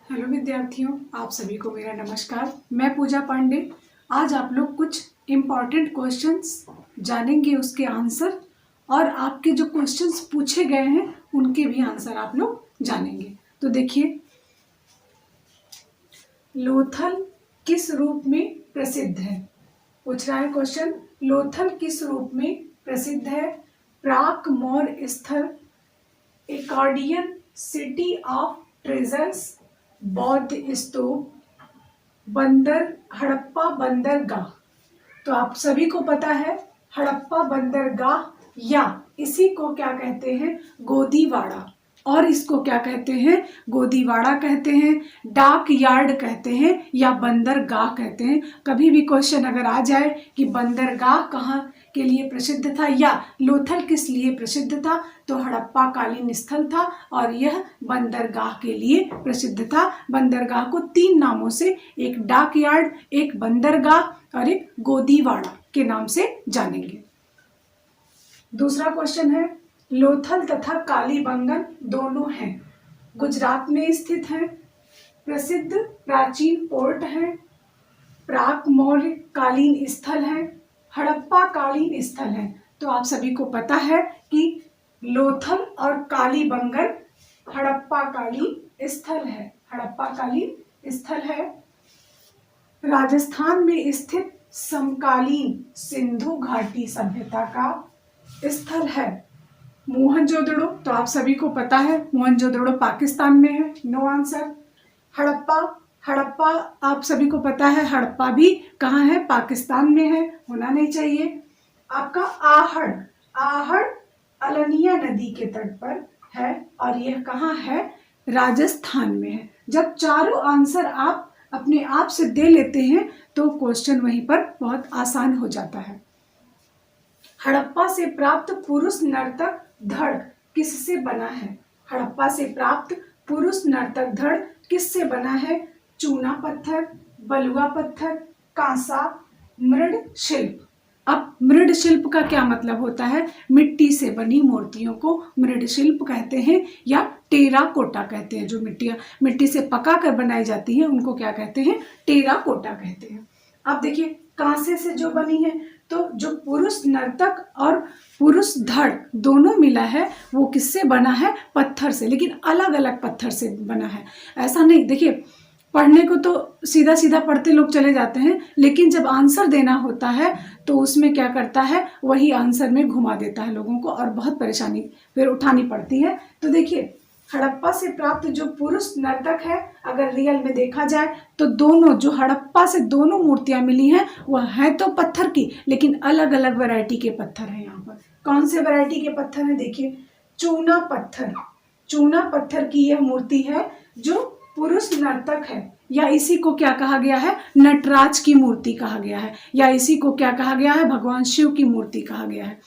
Hello विद्यार्थियों, आप सभी को मेरा नमस्कार। मैं पूजा पांडे। आज आप लोग कुछ इम्पॉर्टेंट क्वेश्चंस जानेंगे, उसके आंसर, और आपके जो क्वेश्चंस पूछे गए हैं उनके भी आंसर आप लोग जानेंगे। तो देखिए, लोथल किस रूप में प्रसिद्ध है? पूछ रहा है क्वेश्चन, लोथल किस रूप में प्रसिद्ध है? प्राक मौर्य स्थल, एकाडियन सिटी ऑफ ट्रेजर्स, बौद्ध स्तूप, बंदर हड़प्पा बंदरगाह। तो आप सभी को पता है हड़प्पा बंदरगाह, या इसी को क्या कहते हैं? गोदीवाड़ा। और इसको क्या कहते हैं? गोदीवाड़ा कहते हैं, डाक यार्ड कहते हैं, या बंदरगाह कहते हैं। कभी भी क्वेश्चन अगर आ जाए कि बंदरगाह कहाँ के लिए प्रसिद्ध था या लोथल किस लिए प्रसिद्ध था, तो हड़प्पा कालीन स्थल था और यह बंदरगाह के लिए प्रसिद्ध था। बंदरगाह को 3 नामों से, एक डाक यार्ड, एक बंदरगाह और एक गोदीवाड़ा के नाम से जानेंगे। दूसरा क्वेश्चन है, लोथल तथा कालीबंगन दोनों हैं, गुजरात में स्थित हैं, प्रसिद्ध प्राचीन पोर्ट है, प्राक मौर्य कालीन स्थल है, हड़प्पा कालीन स्थल है। तो आप सभी को पता है कि लोथल और कालीबंगन हड़प्पा कालीन स्थल है, हड़प्पा कालीन स्थल है। राजस्थान में स्थित समकालीन सिंधु घाटी सभ्यता का स्थल है मोहनजोदड़ो। तो आप सभी को पता है मोहनजोदड़ो पाकिस्तान में है, नो आंसर। हड़प्पा, हड़प्पा आप सभी को पता है हड़प्पा भी कहाँ है? पाकिस्तान में है, होना नहीं चाहिए। आपका आहड़, आहड़ अलनिया नदी के तट पर है और यह कहाँ है? राजस्थान में है। जब चारों आंसर आप अपने आप से दे लेते हैं तो क्वेश्चन वहीं पर बहुत आसान हो जाता है। हड़प्पा से प्राप्त पुरुष नर्तक धड़ किससे बना है? हड़प्पा से प्राप्त पुरुष नर्तक धड़ किससे बना है? चूना पत्थर, बलुआ पत्थर, कांसा, मृड शिल्प। अब मृड शिल्प का क्या मतलब होता है? मिट्टी से बनी मूर्तियों को मृड शिल्प कहते हैं, या टेराकोटा कहते हैं। जो मिट्टी से पका कर बनाई जाती है उनको क्या कहते हैं? टेराकोटा कहते हैं। अब देखिए, कांसे से जो बनी है, तो जो पुरुष नर्तक और पुरुष धड़ दोनों मिला है वो किससे बना है? पत्थर से, लेकिन अलग अलग पत्थर से बना है। ऐसा नहीं, देखिए पढ़ने को तो सीधा सीधा पढ़ते लोग चले जाते हैं, लेकिन जब आंसर देना होता है तो उसमें क्या करता है? वही आंसर में घुमा देता है लोगों को और बहुत परेशानी फिर उठानी पड़ती है। तो देखिए, हड़प्पा से प्राप्त जो पुरुष नर्तक है, अगर रियल में देखा जाए तो दोनों जो हड़प्पा से दोनों मूर्तियां मिली हैं वह है तो पत्थर की, लेकिन अलग अलग वैरायटी के पत्थर हैं। यहाँ पर कौन से वैरायटी के पत्थर हैं? देखिए, चूना पत्थर, चूना पत्थर की यह मूर्ति है जो पुरुष नर्तक है, या इसी को क्या कहा गया है? नटराज की मूर्ति कहा गया है, या इसी को क्या कहा गया है? भगवान शिव की मूर्ति कहा गया है।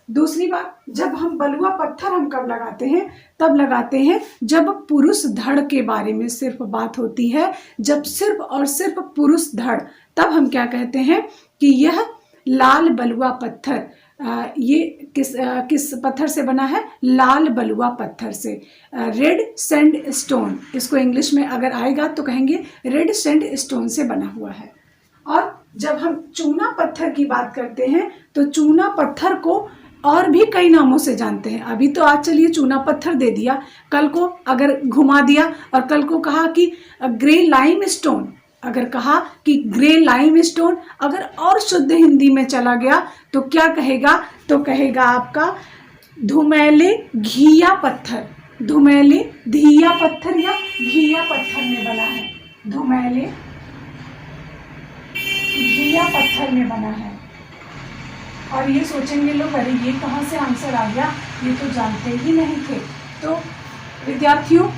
दूसरी बात, जब हम बलुआ पत्थर हम कब लगाते हैं? तब लगाते हैं जब पुरुष धड़ के बारे में सिर्फ बात होती है, जब सिर्फ और सिर्फ पुरुष धड़, तब हम क्या कहते हैं कि यह लाल बलुआ पत्थर, ये किस पत्थर से बना है? लाल बलुआ पत्थर से, रेड सैंड स्टोन, इसको इंग्लिश में अगर आएगा तो कहेंगे रेड सैंड स्टोन से बना हुआ है। और जब हम चूना पत्थर की बात करते हैं तो चूना पत्थर को और भी कई नामों से जानते हैं। अभी तो आज चलिए चूना पत्थर दे दिया, कल को अगर घुमा दिया और कल को कहा कि ग्रे लाइम स्टोन, अगर कहा कि ग्रे लाइम स्टोन, अगर और शुद्ध हिंदी में चला गया तो क्या कहेगा? तो कहेगा आपका धुमैले घिया पत्थर, धुमैले धिया पत्थर या घिया पत्थर में बना है, धुमैले घिया पत्थर में बना है। और ये सोचेंगे लोग, अरे ये कहाँ से आंसर आ गया, ये तो जानते ही नहीं थे। तो विद्यार्थियों,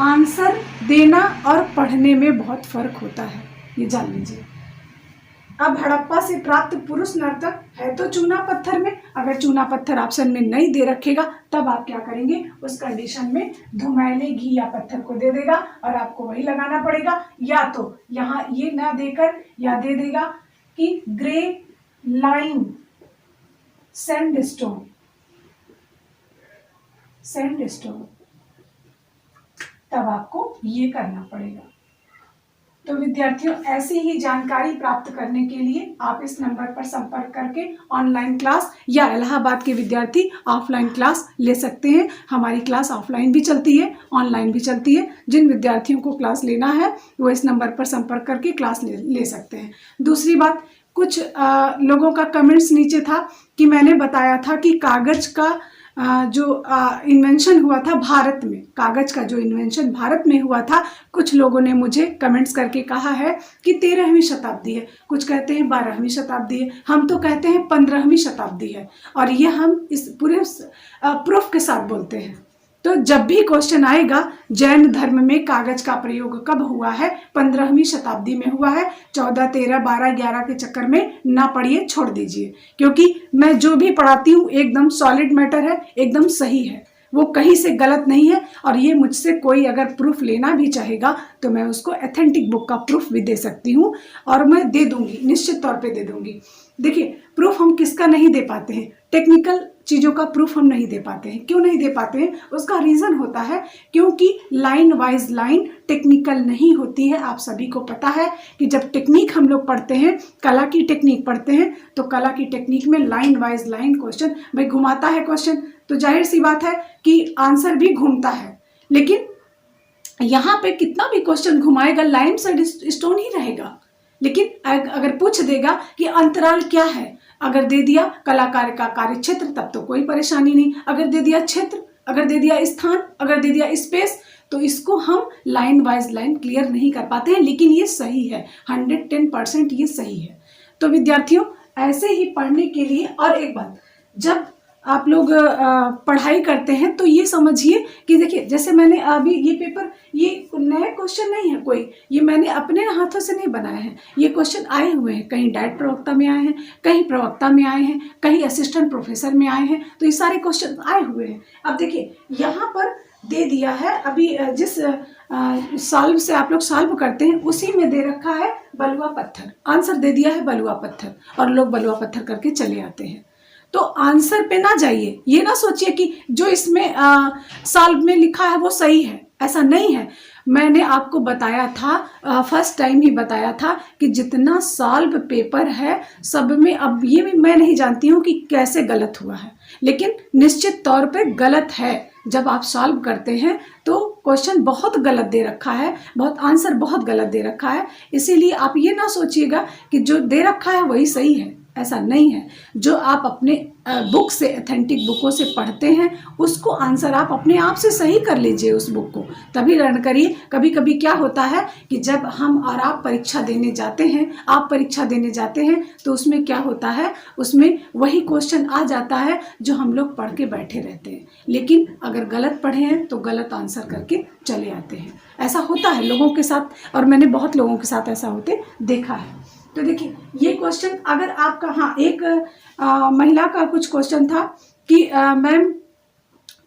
आंसर देना और पढ़ने में बहुत फर्क होता है, ये जान लीजिए। अब हड़प्पा से प्राप्त पुरुष नर्तक है तो चूना पत्थर में, अगर चूना पत्थर ऑप्शन में नहीं दे रखेगा तब आप क्या करेंगे? उस कंडीशन में धुमैले घिया पत्थर को दे देगा और आपको वही लगाना पड़ेगा, या तो यहाँ ये ना देकर या दे देगा कि ग्रे लाइम सैंडस्टोन, सैंडस्टोन। तब आपको ये करना पड़ेगा। तो विद्यार्थियों, ऐसी ही जानकारी प्राप्त करने के लिए आप इस नंबर पर संपर्क करके ऑनलाइन क्लास या इलाहाबाद के विद्यार्थी ऑफलाइन क्लास ले सकते हैं। हमारी क्लास ऑफलाइन भी चलती है, ऑनलाइन भी चलती है। जिन विद्यार्थियों को क्लास लेना है वो इस नंबर पर संपर्क करके क्लास ले सकते हैं। दूसरी बात, कुछ लोगों का कमेंट्स नीचे था कि मैंने बताया था कि कागज का जो इन्वेंशन हुआ था भारत में, कागज का जो इन्वेंशन भारत में हुआ था, कुछ लोगों ने मुझे कमेंट्स करके कहा है कि 13वीं शताब्दी है, कुछ कहते हैं 12वीं शताब्दी है, हम तो कहते हैं 15वीं शताब्दी है, और ये हम इस पूरे प्रूफ के साथ बोलते हैं। तो जब भी क्वेश्चन आएगा जैन धर्म में कागज का प्रयोग कब हुआ है, 15वीं शताब्दी में हुआ है। 14, 13, 12, 11 के चक्कर में ना पढ़िए, छोड़ दीजिए, क्योंकि मैं जो भी पढ़ाती हूँ एकदम सॉलिड मैटर है, एकदम सही है, वो कहीं से गलत नहीं है। और ये मुझसे कोई अगर प्रूफ लेना भी चाहेगा तो मैं उसको एथेंटिक बुक का प्रूफ भी दे सकती हूँ, और मैं दे दूंगी, निश्चित तौर पे दे दूंगी। देखिए, प्रूफ हम किसका नहीं दे पाते हैं, टेक्निकल चीज़ों का प्रूफ हम नहीं दे पाते हैं। क्यों नहीं दे पाते हैं? उसका रीज़न होता है क्योंकि लाइन वाइज लाइन टेक्निकल नहीं होती है। आप सभी को पता है कि जब टेक्निक हम लोग पढ़ते हैं, कला की टेक्निक पढ़ते हैं, तो कला की टेक्निक में लाइन वाइज लाइन क्वेश्चन, भाई घुमाता है क्वेश्चन, तो जाहिर सी बात है कि आंसर भी घूमता है। लेकिन यहाँ पे कितना भी क्वेश्चन घुमाएगा लाइन साइड स्टोन ही रहेगा। लेकिन अगर पूछ देगा कि अंतराल क्या है, अगर दे दिया कलाकार का कार्य क्षेत्र, तब तो कोई परेशानी नहीं। अगर दे दिया क्षेत्र, अगर दे दिया स्थान, अगर दे दिया स्पेस, तो इसको हम लाइन वाइज लाइन क्लियर नहीं कर पाते हैं। लेकिन ये सही है, 110% ये सही है। तो विद्यार्थियों, ऐसे ही पढ़ने के लिए, और एक बात, जब आप लोग पढ़ाई करते हैं तो ये समझिए कि देखिए, जैसे मैंने अभी ये पेपर, ये नया क्वेश्चन नहीं है कोई, ये मैंने अपने हाथों से नहीं बनाया है। ये क्वेश्चन आए हुए हैं, कहीं डायट प्रवक्ता में आए हैं, कहीं प्रवक्ता में आए हैं, कहीं असिस्टेंट प्रोफेसर में आए हैं, तो ये सारे क्वेश्चन आए हुए हैं। अब देखिए, यहाँ पर दे दिया है, अभी जिस सॉल्व से आप लोग सॉल्व करते हैं उसी में दे रखा है बलुआ पत्थर, आंसर दे दिया है बलुआ पत्थर, और लोग बलुआ पत्थर करके चले आते हैं। तो आंसर पे ना जाइए, ये ना सोचिए कि जो इसमें सॉल्व में लिखा है वो सही है, ऐसा नहीं है। मैंने आपको बताया था, फर्स्ट टाइम ही बताया था कि जितना सॉल्व पेपर है सब में, अब ये भी मैं नहीं जानती हूँ कि कैसे गलत हुआ है, लेकिन निश्चित तौर पे गलत है। जब आप सॉल्व करते हैं तो क्वेश्चन बहुत गलत दे रखा है, बहुत आंसर बहुत गलत दे रखा है। इसीलिए आप ये ना सोचिएगा कि जो दे रखा है वही सही है, ऐसा नहीं है। जो आप अपने बुक से, ऑथेंटिक बुकों से पढ़ते हैं, उसको आंसर आप अपने आप से सही कर लीजिए, उस बुक को तभी लर्न करिए। कभी कभी क्या होता है कि जब हम और आप परीक्षा देने जाते हैं, आप परीक्षा देने जाते हैं, तो उसमें क्या होता है, उसमें वही क्वेश्चन आ जाता है जो हम लोग पढ़ के बैठे रहते हैं, लेकिन अगर गलत पढ़े हैं तो गलत आंसर करके चले आते हैं। ऐसा होता है लोगों के साथ, और मैंने बहुत लोगों के साथ ऐसा होते देखा है। तो देखिए, ये क्वेश्चन अगर आपका, हाँ, एक महिला का कुछ क्वेश्चन था कि मैम,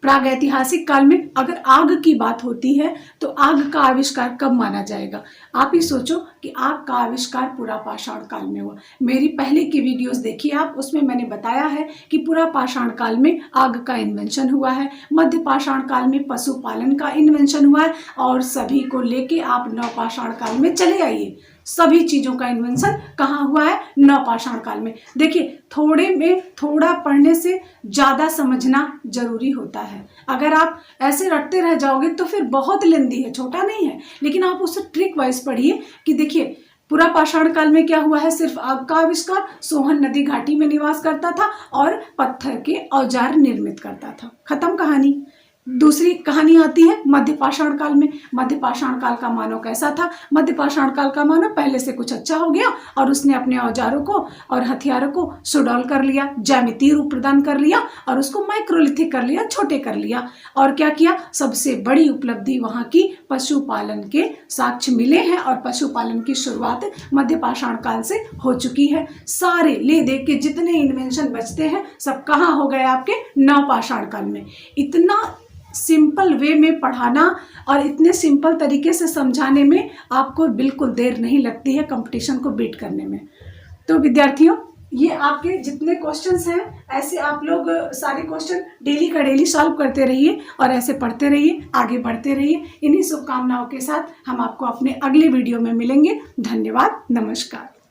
प्रागैतिहासिक काल में अगर आग की बात होती है तो आग का आविष्कार कब माना जाएगा? आप ही सोचो कि आग का आविष्कार पुरा पाषाण काल में हुआ। मेरी पहले की वीडियोस देखिए आप, उसमें मैंने बताया है कि पुरा पाषाण काल में आग का इन्वेंशन हुआ है, मध्य पाषाण काल में पशुपालन का इन्वेंशन हुआ है, और सभी को लेके आप नवपाषाण काल में चले आइए, सभी चीज़ों का इन्वेंशन कहाँ हुआ है? नवपाषाण काल में। देखिए, थोड़े में थोड़ा पढ़ने से ज़्यादा समझना जरूरी होता है। अगर आप ऐसे रटते रह जाओगे तो फिर बहुत लेंदी है, छोटा नहीं है, लेकिन आप उसे ट्रिक वाइज पढ़िए कि देखिए, पुरा पाषाण काल में क्या हुआ है? सिर्फ आग का आविष्कार, सोहन नदी घाटी में निवास करता था और पत्थर के औजार निर्मित करता था, खत्म कहानी। दूसरी कहानी आती है मध्य पाषाण काल में। मध्य पाषाण काल का मानव कैसा था? मध्य पाषाण काल का मानव पहले से कुछ अच्छा हो गया और उसने अपने औजारों को और हथियारों को सुडौल कर लिया, ज्यामितीय रूप प्रदान कर लिया और उसको माइक्रोलिथिक कर लिया, छोटे कर लिया। और क्या किया? सबसे बड़ी उपलब्धि वहाँ की पशुपालन के साक्ष्य मिले हैं और पशुपालन की शुरुआत मध्य पाषाण काल से हो चुकी है। सारे ले दे के जितने इन्वेंशन बचते हैं सब कहाँ हो गए? आपके नवपाषाण काल में। इतना सिंपल वे में पढ़ाना और इतने सिंपल तरीके से समझाने में आपको बिल्कुल देर नहीं लगती है कंपटीशन को बीट करने में। तो विद्यार्थियों, ये आपके जितने क्वेश्चंस हैं ऐसे आप लोग सारे क्वेश्चन डेली का डेली सॉल्व करते रहिए और ऐसे पढ़ते रहिए, आगे बढ़ते रहिए। इन्हीं शुभकामनाओं के साथ हम आपको अपने अगले वीडियो में मिलेंगे। धन्यवाद, नमस्कार।